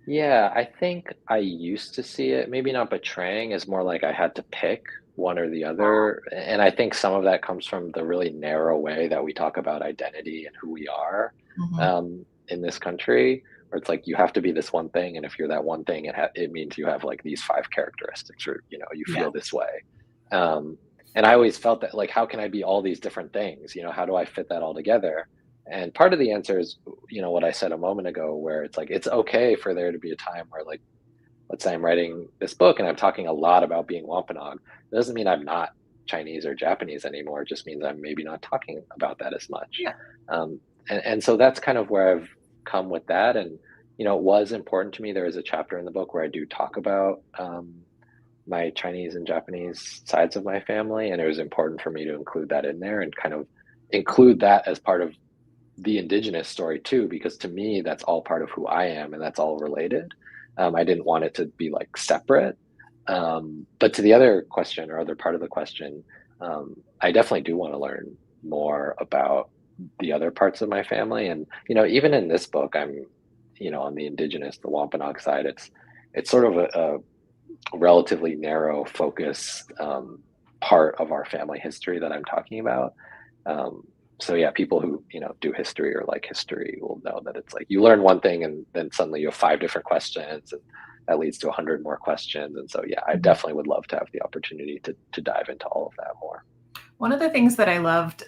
Yeah, I think I used to see it, maybe not betraying, as more like I had to pick one or the other. And I think some of that comes from the really narrow way that we talk about identity and who we are Mhm. in this country, where it's like you have to be this one thing, and if you're that one thing, it means you have like these five characteristics, or you Yeah. feel this way. And I always felt that like, how can I be all these different things? How do I fit that all together? And part of the answer is, what I said a moment ago, where it's like, it's okay for there to be a time where, like, let's say I'm writing this book and I'm talking a lot about being Wampanoag. It doesn't mean I'm not Chinese or Japanese anymore. It just means I'm maybe not talking about that as much. Yeah. And so that's kind of where I've come with that. And, it was important to me. There is a chapter in the book where I do talk about my Chinese and Japanese sides of my family. And it was important for me to include that in there and kind of include that as part of the Indigenous story too, because to me, that's all part of who I am and that's all related. I didn't want it to be like separate. But to the other question or other part of the question, I definitely do want to learn more about the other parts of my family. And, even in this book, I'm, on the Indigenous, the Wampanoag side, it's sort of a relatively narrow focus part of our family history that I'm talking about. So yeah, people who do history or like history will know that it's like you learn one thing and then suddenly you have five different questions, and that leads to 100 more questions. And so yeah, I Mhm. definitely would love to have the opportunity to dive into all of that more. One of the things that I loved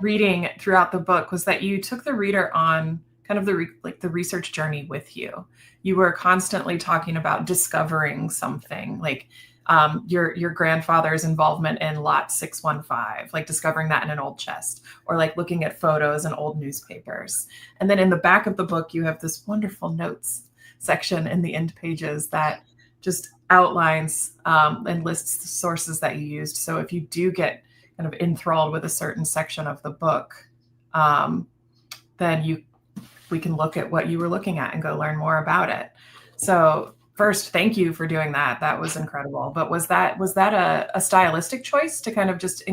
reading throughout the book was that you took the reader on kind of the research journey with you. You were constantly talking about discovering something, like your grandfather's involvement in Lot 615, like discovering that in an old chest, or like looking at photos and old newspapers. And then in the back of the book, you have this wonderful notes section in the end pages that just outlines and lists the sources that you used. So if you do get kind of enthralled with a certain section of the book, then we can look at what you were looking at and go learn more about it. So first, thank you for doing that. That was incredible. But was that a stylistic choice to kind of just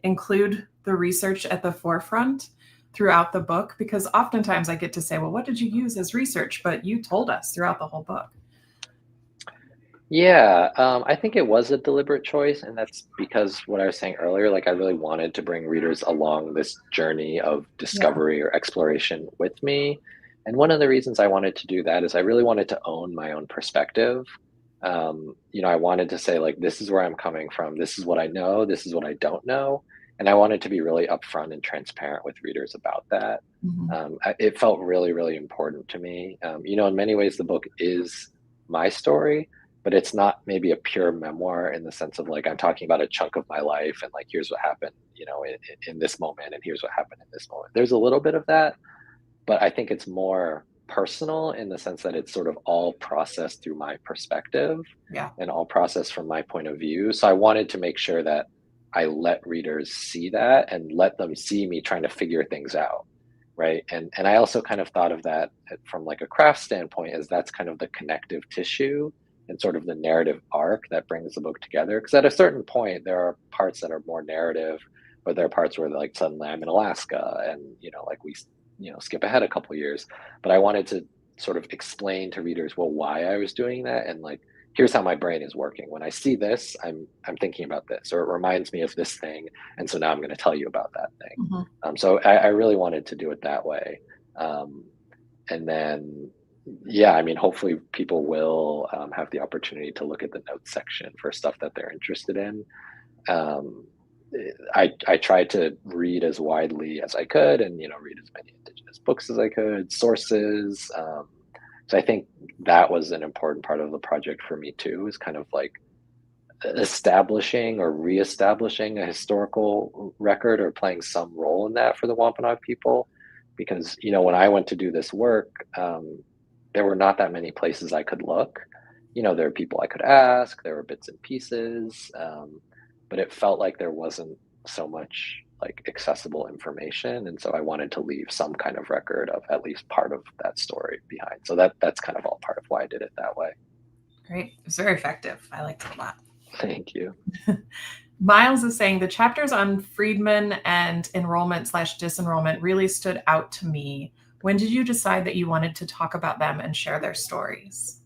include the research at the forefront throughout the book? Because oftentimes I get to say, well, what did you use as research? But you told us throughout the whole book. Yeah, I think it was a deliberate choice, and that's because what I was saying earlier, like I really wanted to bring readers along this journey of Yeah. discovery or exploration with me. And one of the reasons I wanted to do that is I really wanted to own my own perspective. I wanted to say, like, this is where I'm coming from, this is what I know, this is what I don't know. And I wanted to be really upfront and transparent with readers about that. Mhm. It felt really, really important to me. In many ways, the book is my story, but it's not maybe a pure memoir in the sense of like I'm talking about a chunk of my life and like here's what happened, in this moment, and here's what happened in this moment. There's a little bit of that, but I think it's more personal in the sense that it's sort of all processed through my perspective Yeah. and all processed from my point of view. So I wanted to make sure that I let readers see that and let them see me trying to figure things out. Right. And I also kind of thought of that from like a craft standpoint as that's kind of the connective tissue and sort of the narrative arc that brings the book together. Because at a certain point, there are parts that are more narrative, or there are parts where like suddenly I'm in Alaska and, like we skip ahead a couple years. But I wanted to sort of explain to readers, well, why I was doing that, and like here's how my brain is working. When I see this, I'm thinking about this, or it reminds me of this thing, and so now I'm going to tell you about that thing. Mhm. So I really wanted to do it that way. And then, yeah, I mean, hopefully people will have the opportunity to look at the notes section for stuff that they're interested in. Um, I tried to read as widely as I could, and read as many Indigenous books as I could, sources. So I think that was an important part of the project for me too, is kind of like establishing or reestablishing a historical record or playing some role in that for the Wampanoag people. Because, when I went to do this work, there were not that many places I could look. There were people I could ask, there were bits and pieces, but it felt like there wasn't so much like accessible information. And so I wanted to leave some kind of record of at least part of that story behind. So that's kind of all part of why I did it that way. Great. It was very effective. I liked it a lot. Thank you. Miles is saying the chapters on freedmen and enrollment/disenrollment really stood out to me. When did you decide that you wanted to talk about them and share their stories?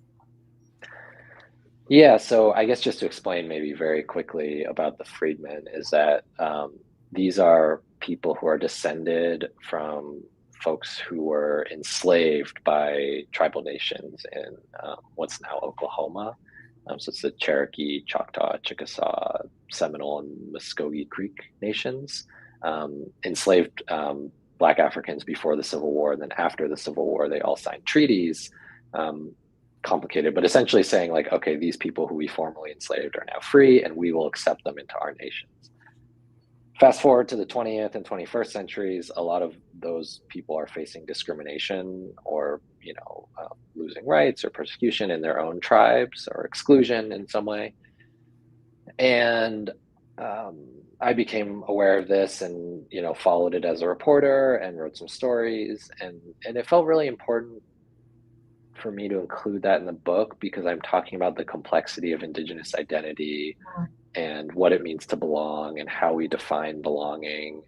Yeah, so I guess just to explain maybe very quickly about the freedmen is that these are people who are descended from folks who were enslaved by tribal nations in what's now Oklahoma. So it's the Cherokee, Choctaw, Chickasaw, Seminole, and Muskogee Creek nations, enslaved Black Africans before the Civil War, and then after the Civil War, they all signed treaties. Um, Complicated, but essentially saying like, okay, these people who we formerly enslaved are now free, and we will accept them into our nations. Fast forward to the 20th and 21st centuries, a lot of those people are facing discrimination or, losing rights or persecution in their own tribes or exclusion in some way. And I became aware of this and, followed it as a reporter and wrote some stories. And it felt really important for me to include that in the book because I'm talking about the complexity of Indigenous identity and what it means to belong and how we define belonging.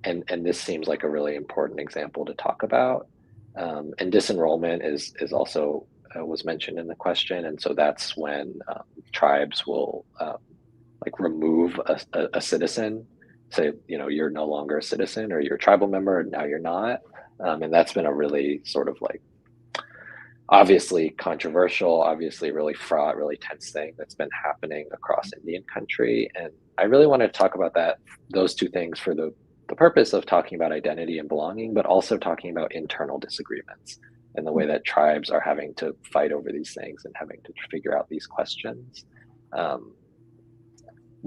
And this seems like a really important example to talk about. And disenrollment is also was mentioned in the question, and so that's when tribes will like remove a citizen, say you're no longer a citizen or you're a tribal member and now you're not, and that's been a really sort of like obviously controversial, obviously really fraught, really tense thing that's been happening across Indian country. And I really want to talk about those two things for the purpose of talking about identity and belonging, but also talking about internal disagreements and the way that tribes are having to fight over these things and having to figure out these questions.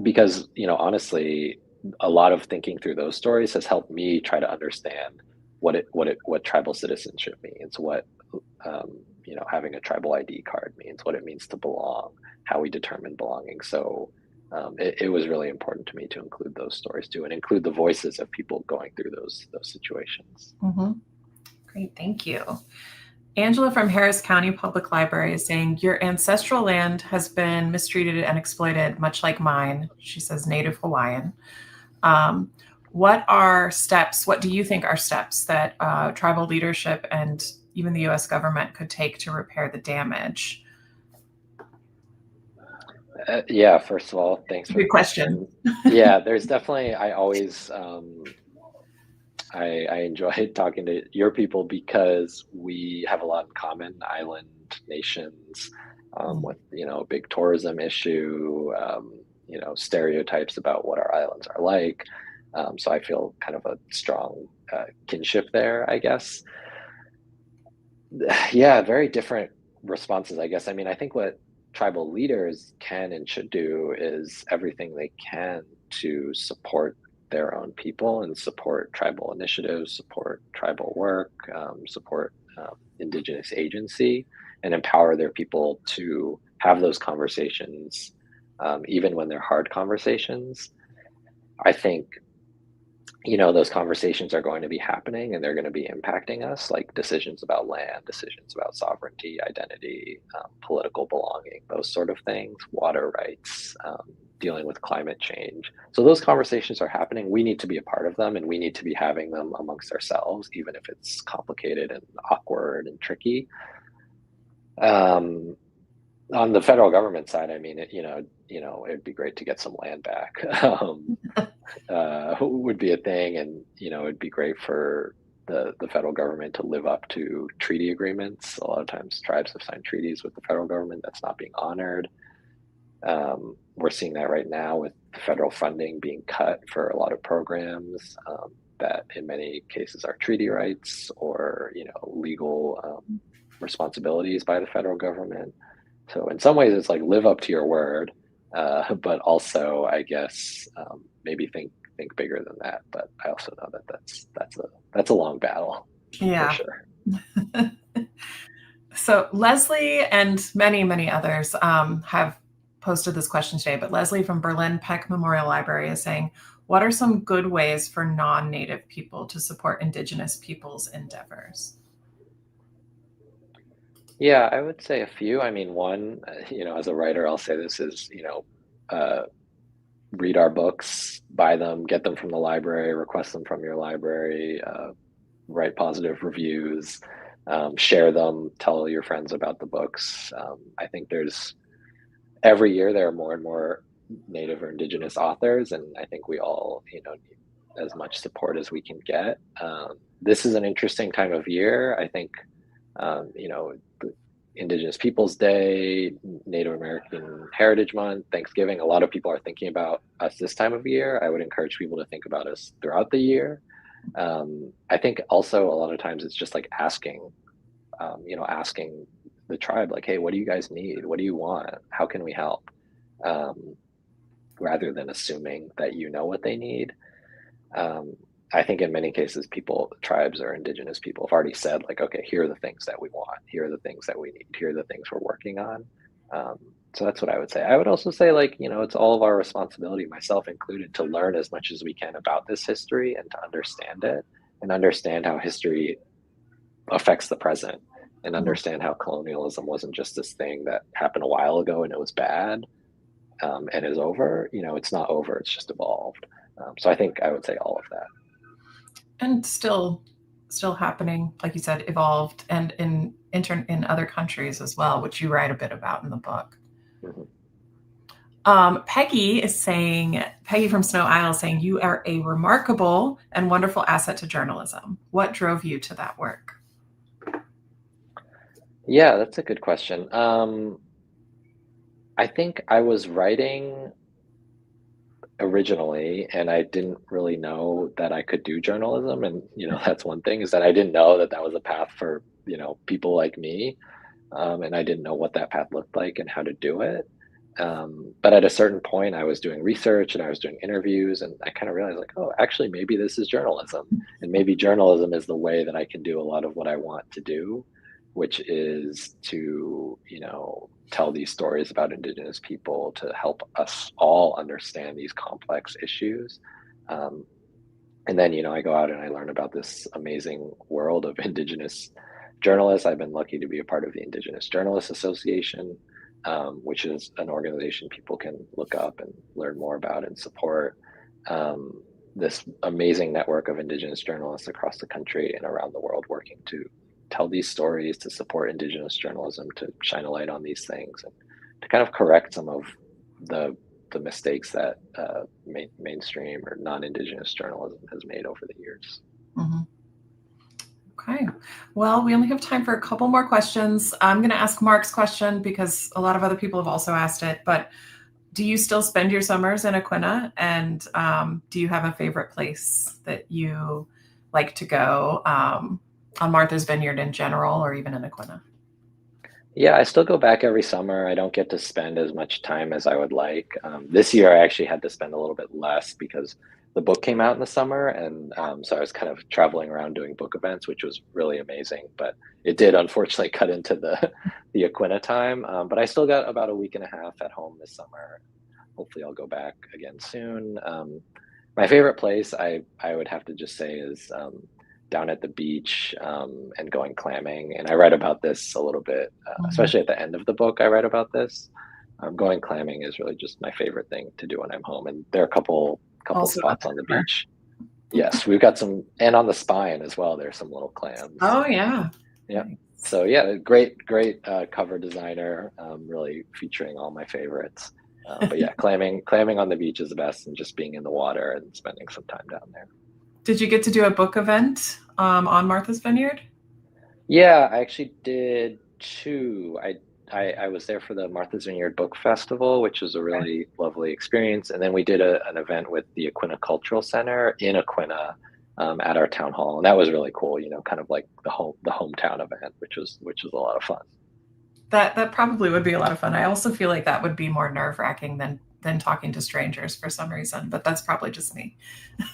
Because, honestly, a lot of thinking through those stories has helped me try to understand what tribal citizenship means, what having a tribal ID card means, what it means to belong, how we determine belonging. So it was really important to me to include those stories too, and include the voices of people going through those situations. Mm-hmm. Great, thank you. Angela from Harris County Public Library is saying, your ancestral land has been mistreated and exploited, much like mine. She says Native Hawaiian. What do you think are steps that tribal leadership and even the US government could take to repair the damage? Yeah, first of all, thanks for Good the question. There's definitely, I always, I enjoy talking to your people because we have a lot in common, island nations, with, a big tourism issue, stereotypes about what our islands are like. So I feel kind of a strong kinship there, I guess. Yeah, very different responses, I guess. I mean, I think what tribal leaders can and should do is everything they can to support their own people and support tribal initiatives, support tribal work, support Indigenous agency, and empower their people to have those conversations, even when they're hard conversations. I think those conversations are going to be happening and they're going to be impacting us, like decisions about land, decisions about sovereignty, identity, political belonging, those sort of things, water rights, dealing with climate change. So those conversations are happening. We need to be a part of them, and we need to be having them amongst ourselves, even if it's complicated and awkward and tricky. On the federal government side, I mean, it'd be great to get some land back. Would be a thing, and it'd be great for the federal government to live up to treaty agreements. A lot of times, tribes have signed treaties with the federal government that's not being honored. We're seeing that right now with federal funding being cut for a lot of programs that, in many cases, are treaty rights or legal responsibilities by the federal government. So in some ways, it's like live up to your word, but also, I guess, maybe think bigger than that. But I also know that that's a long battle, for sure. So Leslie and many others have posted this question today, but Leslie from Berlin Peck Memorial Library is saying, what are some good ways for non-Native people to support Indigenous peoples' endeavors? Yeah, I would say a few. I mean, one, as a writer, I'll say this is, read our books, buy them, get them from the library, request them from your library, write positive reviews, share them, tell your friends about the books. I think every year there are more and more Native or Indigenous authors, and I think we all, need as much support as we can get. This is an interesting time of year. I think, Indigenous Peoples Day, Native American Heritage Month, Thanksgiving. A lot of people are thinking about us this time of year. I would encourage people to think about us throughout the year. I think also a lot of times it's just like asking, asking the tribe, like, hey, what do you guys need? What do you want? How can we help? Um, Rather than assuming that you know what they need. Um, I think in many cases, tribes or indigenous people have already said, like, okay, here are the things that we want. Here are the things that we need. Here are the things we're working on. Um, so that's what I would say. I would also say, like, it's all of our responsibility, myself included, to learn as much as we can about this history and to understand it and understand how history affects the present and Mhm. understand how colonialism wasn't just this thing that happened a while ago and it was bad, and is over. It's not over, it's just evolved. So I think I would say all of that. And still happening, like you said, evolved, and in other countries as well, which you write a bit about in the book. Mhm. Peggy from Snow Isle is saying, you are a remarkable and wonderful asset to journalism. What drove you to that work? Yeah, that's a good question. I think I was writing originally and I didn't really know that I could do journalism. And, that's one thing, is that I didn't know that that was a path for, people like me. And I didn't know what that path looked like and how to do it. But at a certain point, I was doing research and I was doing interviews, and I kind of realized, like, oh, actually, maybe this is journalism, and maybe journalism is the way that I can do a lot of what I want to do, which is to, tell these stories about Indigenous people to help us all understand these complex issues. Um, and then, I go out and I learn about this amazing world of Indigenous journalists. I've been lucky to be a part of the Indigenous Journalists Association, which is an organization people can look up and learn more about and support. This amazing network of Indigenous journalists across the country and around the world working to tell these stories, to support Indigenous journalism, to shine a light on these things, and to kind of correct some of the mistakes that mainstream or non-Indigenous journalism has made over the years. Mm-hmm. Okay. Well, we only have time for a couple more questions. I'm going to ask Mark's question because a lot of other people have also asked it. But do you still spend your summers in Aquinnah? And do you have a favorite place that you like to go on Martha's Vineyard in general, or even in Aquinnah? Yeah, I still go back every summer. I don't get to spend as much time as I would like. This year, I actually had to spend a little bit less because the book came out in the summer, and so I was kind of traveling around doing book events, which was really amazing. But it did unfortunately cut into the Aquinnah time. But I still got about a week and a half at home this summer. Hopefully, I'll go back again soon. My favorite place, I would have to just say, is down at the beach, and going clamming. And I write about this a little bit, Mhm. especially at the end of the book. I write about this. Going clamming is really just my favorite thing to do when I'm home. And there are a couple Also up spots the on the river. beach. Yes, we've got some, and on the spine as well. There's some little clams. Oh, yeah. Yeah. Nice. So yeah, great cover designer, really featuring all my favorites. But yeah, clamming on the beach is the best, and just being in the water and spending some time down there. Did you get to do a book event on Martha's Vineyard? Yeah, I actually did two. I was there for the Martha's Vineyard Book Festival, which was a Okay. really lovely experience. And then we did an event with the Aquinnah Cultural Center in Aquinnah, at our town hall, and that was really cool. Kind of like the hometown event, which was a lot of fun. That probably would be a lot of fun. I also feel like that would be more nerve-wracking than talking to strangers for some reason, but that's probably just me.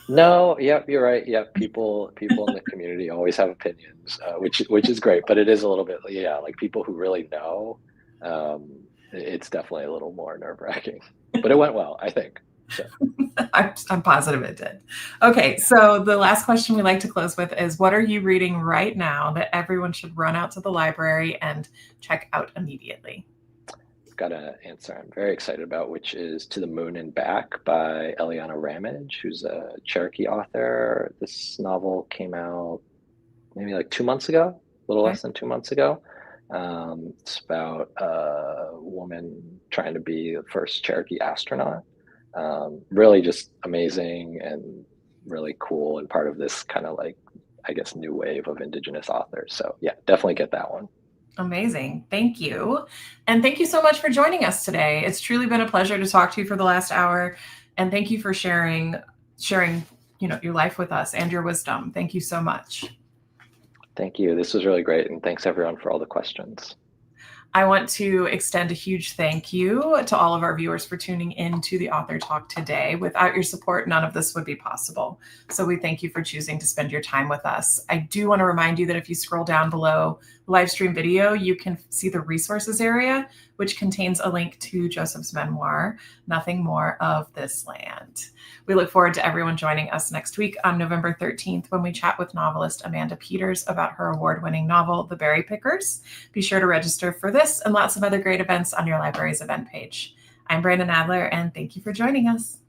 No, yep, you're right. Yep, people in the community always have opinions, which is great, but it is a little bit, yeah, like people who really know. It's definitely a little more nerve-wracking, but it went well, I think. So, I'm positive it did. Okay, so the last question we like to close with is, what are you reading right now that everyone should run out to the library and check out immediately? I've got an answer I'm very excited about, which is "To the Moon and Back" by Eliana Ramage, who's a Cherokee author. This novel came out maybe like 2 months ago, a little Okay. less than 2 months ago. It's about a woman trying to be the first Cherokee astronaut. Really just amazing and really cool, and part of this kind of, like, I guess, new wave of Indigenous authors. So yeah, definitely get that one. Amazing. Thank you. And thank you so much for joining us today. It's truly been a pleasure to talk to you for the last hour. And thank you for sharing, your life with us and your wisdom. Thank you so much. Thank you. This was really great. And thanks everyone for all the questions. I want to extend a huge thank you to all of our viewers for tuning in to the Author Talk today. Without your support, none of this would be possible. So we thank you for choosing to spend your time with us. I do want to remind you that if you scroll down below the live stream video, you can see the resources area, which contains a link to Joseph's memoir, Nothing More of This Land. We look forward to everyone joining us next week on November 13th when we chat with novelist Amanda Peters about her award-winning novel, The Berry Pickers. Be sure to register for this and lots of other great events on your library's event page. I'm Brandon Adler, and thank you for joining us.